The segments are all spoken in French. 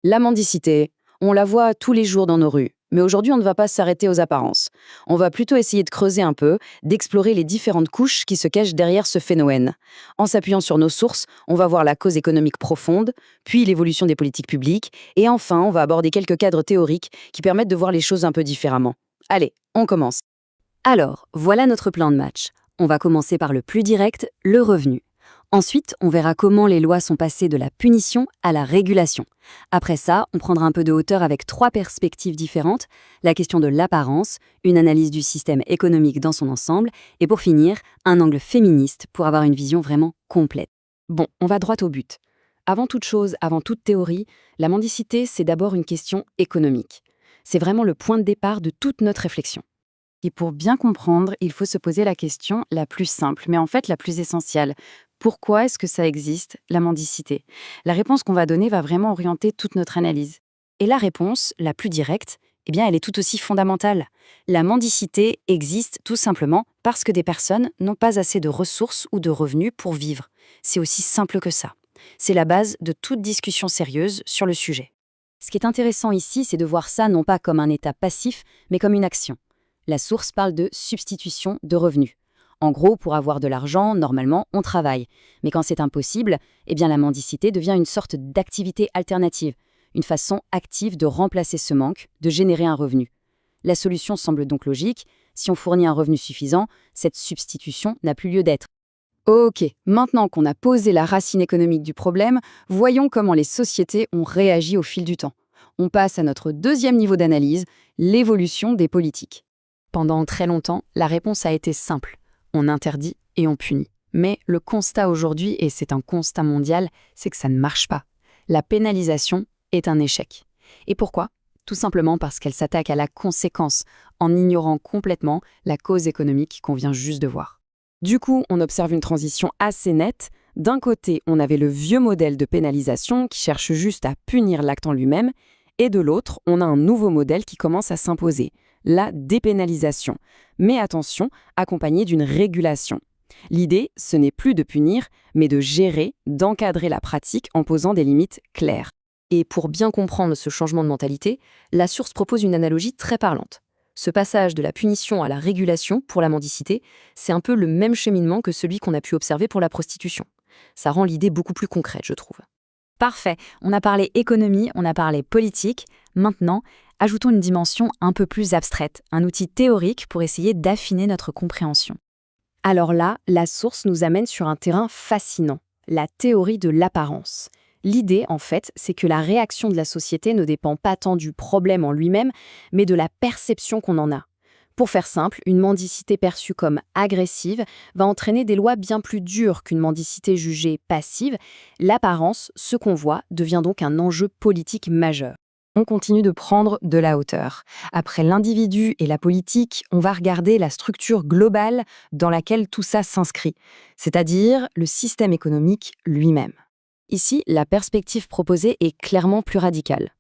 La mendicité, on la voit tous les jours dans nos rues. Mais aujourd'hui, on ne va pas s'arrêter aux apparences. On va plutôt essayer de creuser un peu, d'explorer les différentes couches qui se cachent derrière ce phénomène. En s'appuyant sur nos sources, on va voir la cause économique profonde, puis l'évolution des politiques publiques, et enfin, on va aborder quelques cadres théoriques qui permettent de voir les choses un peu différemment. Allez, on commence. Alors, voilà notre plan de match. On va commencer par le plus direct, le revenu. Ensuite, on verra comment les lois sont passées de la punition à la régulation. Après ça, on prendra un peu de hauteur avec 3 perspectives différentes, la question de l'apparence, une analyse du système économique dans son ensemble, et pour finir, un angle féministe pour avoir une vision vraiment complète. Bon, on va droit au but. Avant toute chose, avant toute théorie, la mendicité, c'est d'abord une question économique. C'est vraiment le point de départ de toute notre réflexion. Et pour bien comprendre, il faut se poser la question la plus simple, mais en fait la plus essentielle. Pourquoi est-ce que ça existe, la mendicité? La réponse qu'on va donner va vraiment orienter toute notre analyse. Et la réponse, la plus directe, eh bien, elle est tout aussi fondamentale. La mendicité existe tout simplement parce que des personnes n'ont pas assez de ressources ou de revenus pour vivre. C'est aussi simple que ça. C'est la base de toute discussion sérieuse sur le sujet. Ce qui est intéressant ici, c'est de voir ça non pas comme un état passif, mais comme une action. La source parle de substitution de revenus. En gros, pour avoir de l'argent, normalement, on travaille. Mais quand c'est impossible, eh bien la mendicité devient une sorte d'activité alternative, une façon active de remplacer ce manque, de générer un revenu. La solution semble donc logique. Si on fournit un revenu suffisant, cette substitution n'a plus lieu d'être. Ok, maintenant qu'on a posé la racine économique du problème, voyons comment les sociétés ont réagi au fil du temps. On passe à notre deuxième niveau d'analyse, l'évolution des politiques. Pendant très longtemps, la réponse a été simple. On interdit et on punit. Mais le constat aujourd'hui, et c'est un constat mondial, c'est que ça ne marche pas. La pénalisation est un échec. Et pourquoi? Tout simplement parce qu'elle s'attaque à la conséquence, en ignorant complètement la cause économique qu'on vient juste de voir. Du coup, on observe une transition assez nette. D'un côté, on avait le vieux modèle de pénalisation qui cherche juste à punir l'acte en lui-même, et de l'autre, on a un nouveau modèle qui commence à s'imposer, la dépénalisation. Mais attention, accompagnée d'une régulation. L'idée, ce n'est plus de punir, mais de gérer, d'encadrer la pratique en posant des limites claires. Et pour bien comprendre ce changement de mentalité, la source propose une analogie très parlante. Ce passage de la punition à la régulation pour la mendicité, c'est un peu le même cheminement que celui qu'on a pu observer pour la prostitution. Ça rend l'idée beaucoup plus concrète, je trouve. Parfait, on a parlé économie, on a parlé politique. Maintenant, ajoutons une dimension un peu plus abstraite, un outil théorique pour essayer d'affiner notre compréhension. Alors là, la source nous amène sur un terrain fascinant, la théorie de l'apparence. L'idée, en fait, c'est que la réaction de la société ne dépend pas tant du problème en lui-même, mais de la perception qu'on en a. Pour faire simple, une mendicité perçue comme agressive va entraîner des lois bien plus dures qu'une mendicité jugée passive. L'apparence, ce qu'on voit, devient donc un enjeu politique majeur. On continue de prendre de la hauteur. Après l'individu et la politique, on va regarder la structure globale dans laquelle tout ça s'inscrit, c'est-à-dire le système économique lui-même. Ici, la perspective proposée est clairement plus radicale.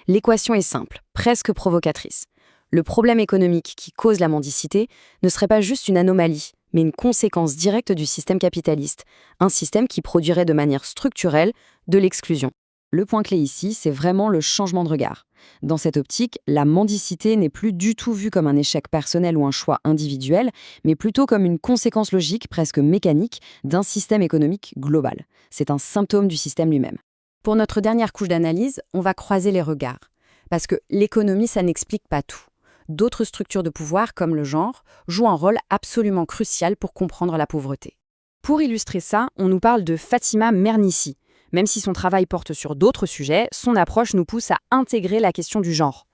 L'équation est simple, presque provocatrice. Le problème économique qui cause la mendicité ne serait pas juste une anomalie, mais une conséquence directe du système capitaliste, un système qui produirait de manière structurelle de l'exclusion. Le point clé ici, c'est vraiment le changement de regard. Dans cette optique, la mendicité n'est plus du tout vue comme un échec personnel ou un choix individuel, mais plutôt comme une conséquence logique, presque mécanique, d'un système économique global. C'est un symptôme du système lui-même. Pour notre dernière couche d'analyse, on va croiser les regards. Parce que l'économie, ça n'explique pas tout. D'autres structures de pouvoir, comme le genre, jouent un rôle absolument crucial pour comprendre la pauvreté. Pour illustrer ça, on nous parle de Fatima Mernissi. Même si son travail porte sur d'autres sujets, son approche nous pousse à intégrer la question du genre.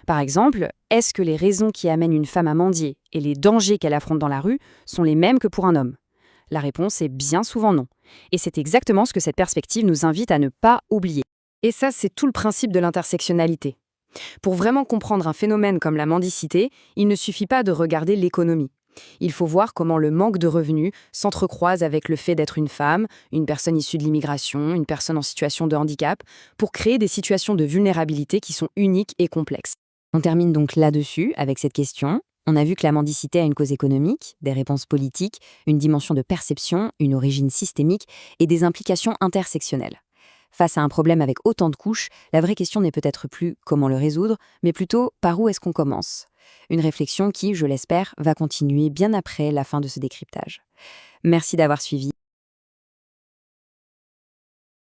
Par exemple, est-ce que les raisons qui amènent une femme à mendier et les dangers qu'elle affronte dans la rue sont les mêmes que pour un homme? La réponse est bien souvent non. Et c'est exactement ce que cette perspective nous invite à ne pas oublier. Et ça, c'est tout le principe de l'intersectionnalité. Pour vraiment comprendre un phénomène comme la mendicité, il ne suffit pas de regarder l'économie. Il faut voir comment le manque de revenus s'entrecroise avec le fait d'être une femme, une personne issue de l'immigration, une personne en situation de handicap, pour créer des situations de vulnérabilité qui sont uniques et complexes. On termine donc là-dessus avec cette question. On a vu que la mendicité a une cause économique, des réponses politiques, une dimension de perception, une origine systémique et des implications intersectionnelles. Face à un problème avec autant de couches, la vraie question n'est peut-être plus comment le résoudre, mais plutôt par où est-ce qu'on commence. Une réflexion qui, je l'espère, va continuer bien après la fin de ce décryptage. Merci d'avoir suivi.